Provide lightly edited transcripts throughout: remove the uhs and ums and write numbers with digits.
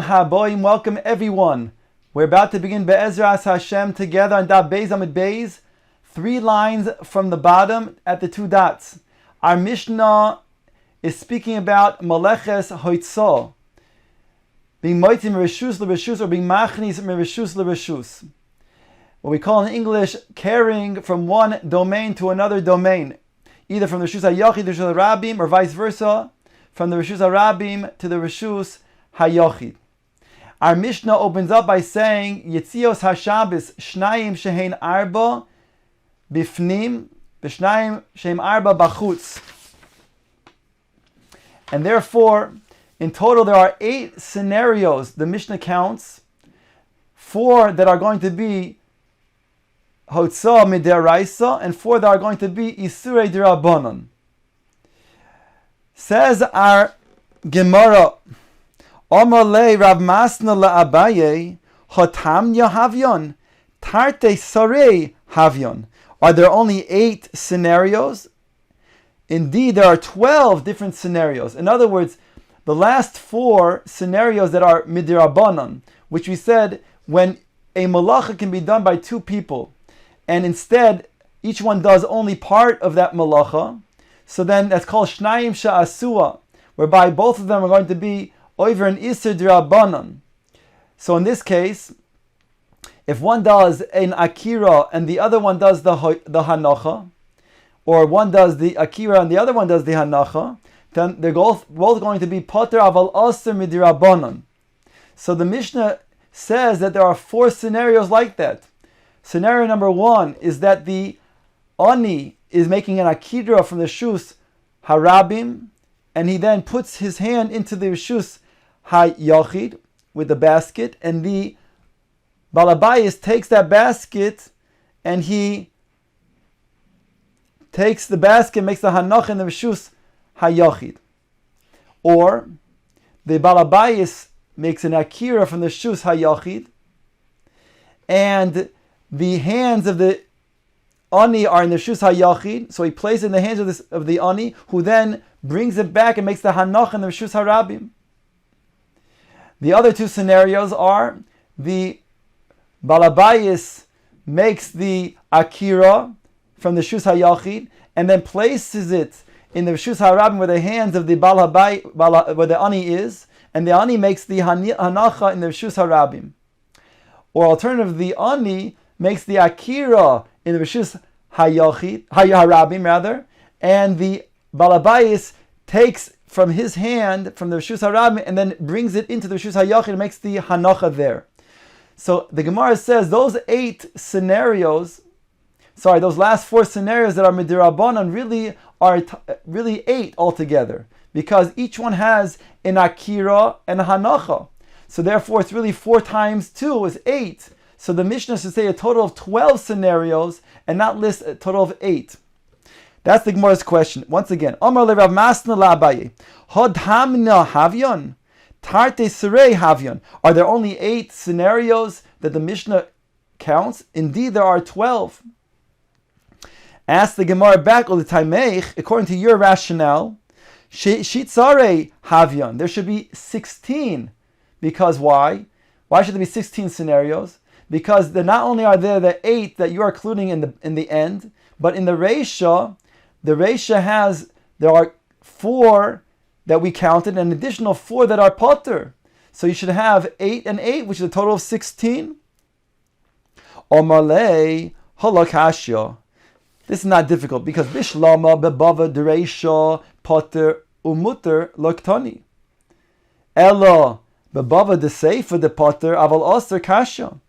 Bruchim haboim, welcome everyone. We're about to begin Be'ezras Hashem together on Daf Beis Amud Beis, 3 lines from the bottom at the 2 dots. Our Mishnah is speaking about Maleches Hoitzah, being Moitzim Reshus L'Reshus or being Machnis Reshus L'Reshus. What we call in English carrying from one domain to another domain, either from the Reshus HaYachid to the Reshus HaRabim or vice versa, from the Reshus HaRabim to the Reshus HaYachid. Our Mishnah opens up by saying, Yitzios HaShabbos Shnayim Shehein Arba Bifnim B'Shnayim Shehein Arba Bachutz. And therefore, in total there are 8 scenarios the Mishnah counts, 4 that are going to be Hotzah Mid'Oraisa and 4 that are going to be Isurei D'Rabbanan. Says our Gemara, Omar le Rav Masna la Abaye, Hotamnya Havyon, Tarte Sarei Havyon. Are there only 8 scenarios? Indeed, there are 12 different scenarios. In other words, the last 4 scenarios that are Midrabanan, which we said when a malacha can be done by 2 people, and instead each one does only part of that malacha, so then that's called Shnayim Sha'asua, whereby both of them are going to be over an Isser D'Rabbanan. So in this case, if one does an Akira and the other one does the Hanacha, or one does the Akira and the other one does the Hanacha, then they're both going to be Poter Aval Aser Midrabbanan. So the Mishnah says that there are 4 scenarios like that. Scenario number 1 is that the Ani is making an Akira from the Reshus HaRabim, and he then puts his hand into the Reshus HaYachid with the basket, and the Balabayis takes that basket and he takes the basket, makes the Hanach in the Reshus HaYachid. Or the Balabayis makes an Akira from the Reshus HaYachid, and the hands of the Ani are in the Reshus HaYachid, so he places it in the hands of the Ani, who then brings it back and makes the Hanach in the Reshus HaRabim. The other 2 scenarios are the Balabayis makes the Akira from the Reshus HaYachid and then places it in the Reshus HaRabim where the hands of the where the Ani is, and the Ani makes the Hanacha in the Reshus HaRabim. Or alternatively, the Ani makes the Akira in the Reshus HaRabim rather, and the Balabayis takes from his hand, from the Reshus HaRabim, and then brings it into the Reshus HaYachid and makes the Hanacha there. So the Gemara says those 8 scenarios, those last 4 scenarios that are Midirabanan really are really 8 altogether, because each one has an Akira and a Hanacha. So therefore it's really 4 times 2 is 8. So the Mishnah should say a total of 12 scenarios and not list a total of 8. That's the Gemara's question. Once again, Amar le Rav Masna la Abaye, Hod hamna havyon, tarte serei havyon. Are there only 8 scenarios that the Mishnah counts? Indeed, there are 12. Ask the Gemara back, according to your rationale, shitzarei havyon. There should be 16. Because why? Why should there be 16 scenarios? Because not only are there the 8 that you are including in the end, but in the Reisha, there are 4 that we counted, and an additional 4 that are potter. So you should have 8 and 8, which is a total of 16. Omarlei halakashya. This is not difficult, because bishlama bebava dereisha potter umutter loktani. Ella bebava deseifa de potter aval aser kasha.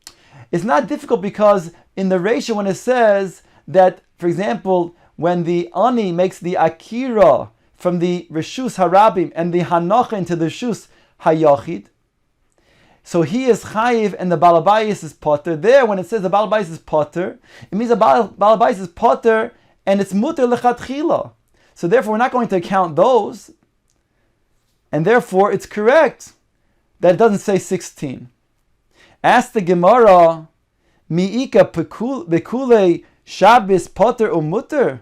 It's not difficult because in the Reisha, when it says that, for example, when the Ani makes the Akira from the Reshus HaRabim and the Hanacha into the Reshus HaYachid, so he is Chayiv and the Balabayis is Potter. There, when it says the Balabayis is Potter, it means the Balabayis is Potter and it's Mutter Lechatchila. So therefore, we're not going to count those, and therefore it's correct that it doesn't say 16. Ask the Gemara, Mi'ika bekule Shabbos poter umuter,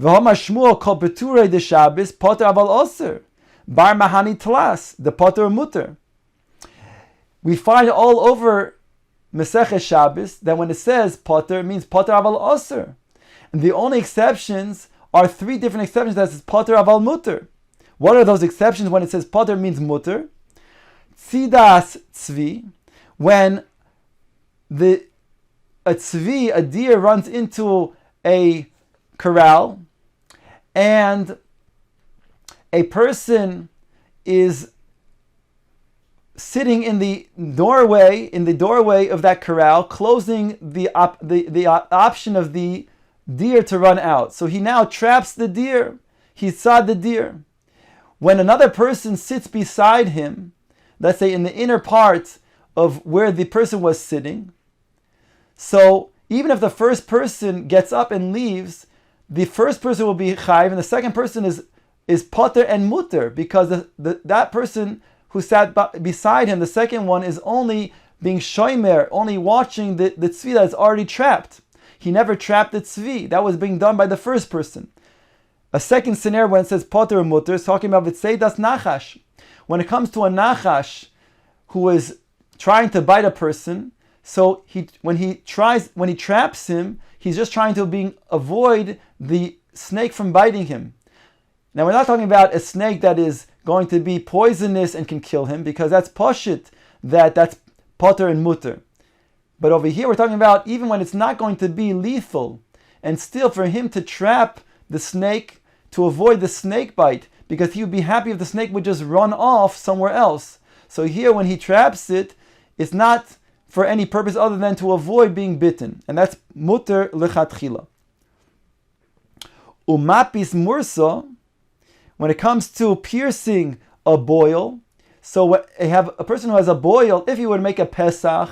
v'hama Shmuel kol beturei de Shabbos poter aval oser, bar mahani tlas the poter umuter. we find all over Masechet Shabbos that when it says Potter, it means Potter Aval Osir. And the only exceptions are 3 different exceptions that says Potter Aval Mutter. What are those exceptions when it says Potter means Mutter? Tzidas Tzvi, when a tzvi, a deer, runs into a corral, and a person is sitting in the doorway of that corral, closing the option of the deer to run out. So he now traps the deer. He saw the deer. When another person sits beside him, let's say in the inner part of where the person was sitting, so even if the first person gets up and leaves, the first person will be chayiv, and the second person is potter and mutter, because that person who sat beside him, the second one, is only being shomer, only watching the tzvi that is already trapped. He never trapped the tzvi. That was being done by the first person. A second scenario when it says potter and mutter is talking about v'tzeidas nachash. When it comes to a nachash who is trying to bite a person, so when he traps him, he's just trying to avoid the snake from biting him. Now we're not talking about a snake that is going to be poisonous and can kill him, because that's pashit, that's potter and mutter. But over here we're talking about even when it's not going to be lethal, and still for him to trap the snake to avoid the snake bite, because he would be happy if the snake would just run off somewhere else. So here when he traps it, it's not for any purpose other than to avoid being bitten. And that's mutter lechatchila. Umapis mursa, when it comes to piercing a boil, so have a person who has a boil, if he would make a pesach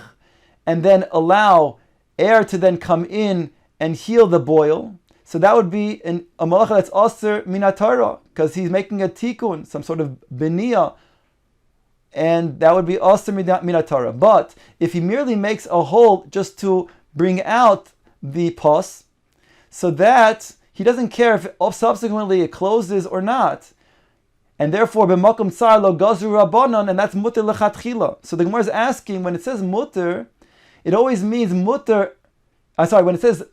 and then allow air to then come in and heal the boil, so that would be a malacha that's aser minatara, because he's making a tikkun, some sort of beniya, and that would be aser minatara. But if he merely makes a hole just to bring out the pus, so that he doesn't care if subsequently it closes or not, and therefore b'makom tsar lo gazru rabbanon, and that's mutter lechatchila. So the Gemara is asking, when it says mutter, it always means mutter. When it says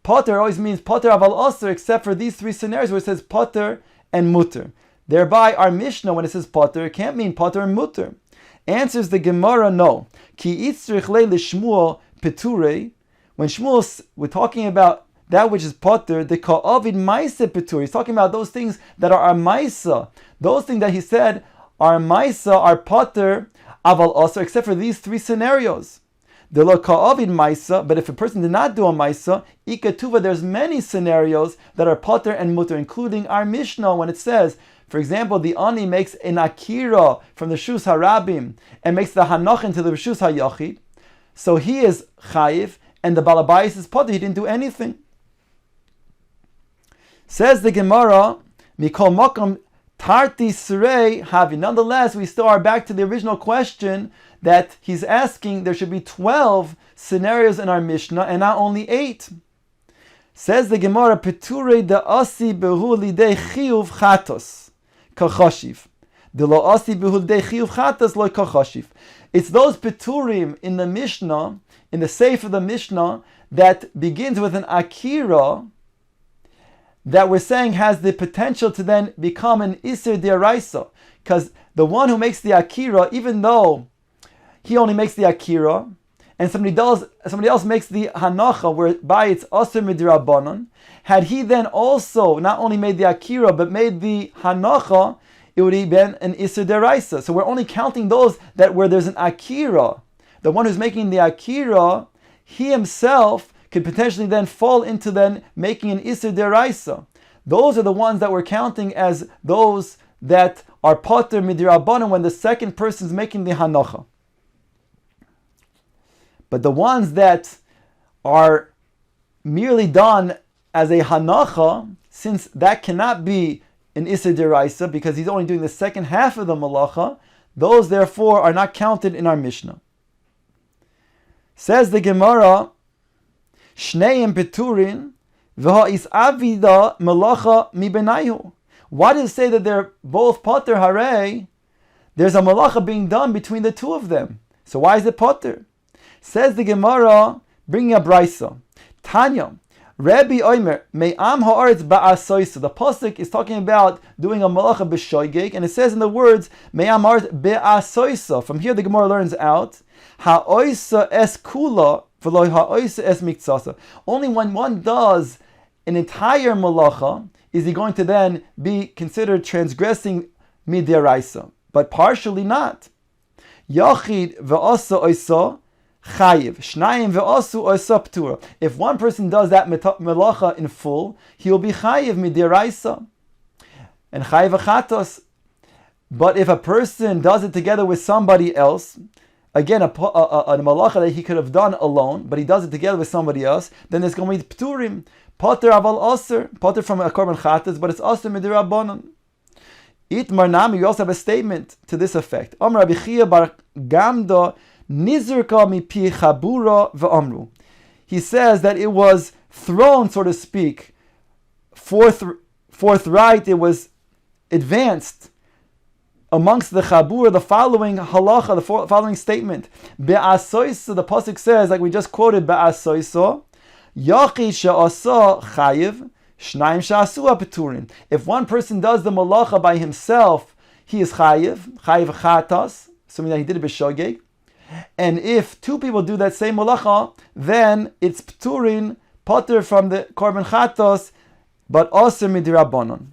potter, it always means potter aval aser, except for these 3 scenarios where it says potter and mutter. Thereby, our Mishnah, when it says potter, it can't mean potter and mutter. Answers the Gemara, no. Ki itzrich le lishmuel peturei. When Shmuel, we're talking about that which is potter, the ka'avid maisa petur. He's talking about those things that are maisa. Those things that he said are maisa, are potter aval aser, except for these 3 scenarios. The lo ka'avid maisa, but if a person did not do a maisa, ikatuva, there's many scenarios that are potter and mutter, including our Mishnah when it says, for example, the ani makes an akira from the shus harabim and makes the hanach into the shus hayachid, so he is chayiv, and the balabayis is potter, he didn't do anything. Says the Gemara, mikol makom tarti srei havi. Nonetheless, we still are back to the original question that he's asking. There should be 12 scenarios in our Mishnah and not only 8. Says the Gemara, peturei da asi behu lidei chiyuv chatos kachashiv. De lo asi behu lidei chiyuv chatos lo kachashiv. It's those peturim in the Mishnah, in the seif of the Mishnah, that begins with an akira, that we're saying has the potential to then become an Isser D'Oraisa. Because the one who makes the Akira, even though he only makes the Akira, and somebody else makes the Hanacha, whereby it's Asr Midrabanan, had he then also not only made the Akira, but made the Hanacha, it would have been an Isser D'Oraisa. So we're only counting those that where there's an Akira. The one who's making the Akira, he himself could potentially then fall into then making an Isser D'Oraisa. Those are the ones that we're counting as those that are potter midrabanan when the second person is making the hanacha. But the ones that are merely done as a hanacha, since that cannot be an Isser D'Oraisa because he's only doing the second half of the malacha, those therefore are not counted in our Mishnah. Says the Gemara, Shneim Peturin v'ha'is avida malacha mi benayhu. Why does it say that they're both potter harei? there's a malacha being done between the two of them. So why is it potter? Says the Gemara, bringing a brisa. Tanya, Rabbi Omer, Me'am ha'aretz ba'asoisa. The pasuk is talking about doing a malacha b'shoigeg, and it says in the words, Me'am ha'aretz ba'asoisa. From here the Gemara learns out, ha'oisa es kula, v'lo ha'oisa es miktsasa. Only when one does an entire malacha is he going to then be considered transgressing midiraisa, but partially not. Yachid ve'asa oisa chayiv, shnayim ve'asu oisa ptura. If one person does that melacha in full, he will be chayiv midiraisa and chayiv achatos. But if a person does it together with somebody else, again a malacha that he could have done alone, but he does it together with somebody else, then there's going to be pturim. Potter aval aser, potter from a korban chatas, but it's aser midirabanan. Itmar nami, we also have a statement to this effect. Amr Rabbi Chia bar Gamda nizurka mipi chabura ve'amru. He says that it was thrown, so to speak, forthright, it was advanced amongst the chabura, the following halacha, the following statement. Be'asoisa, the pasuk says, like we just quoted, be'asoisa, Yachi she'asa chayiv, shnayim she'asua peturin. If one person does the malacha by himself, he is chayiv chatas, assuming that he did it b'shogeg. And if two people do that same malacha, then it's peturin, potter from the korban chatos, but also midirabanon.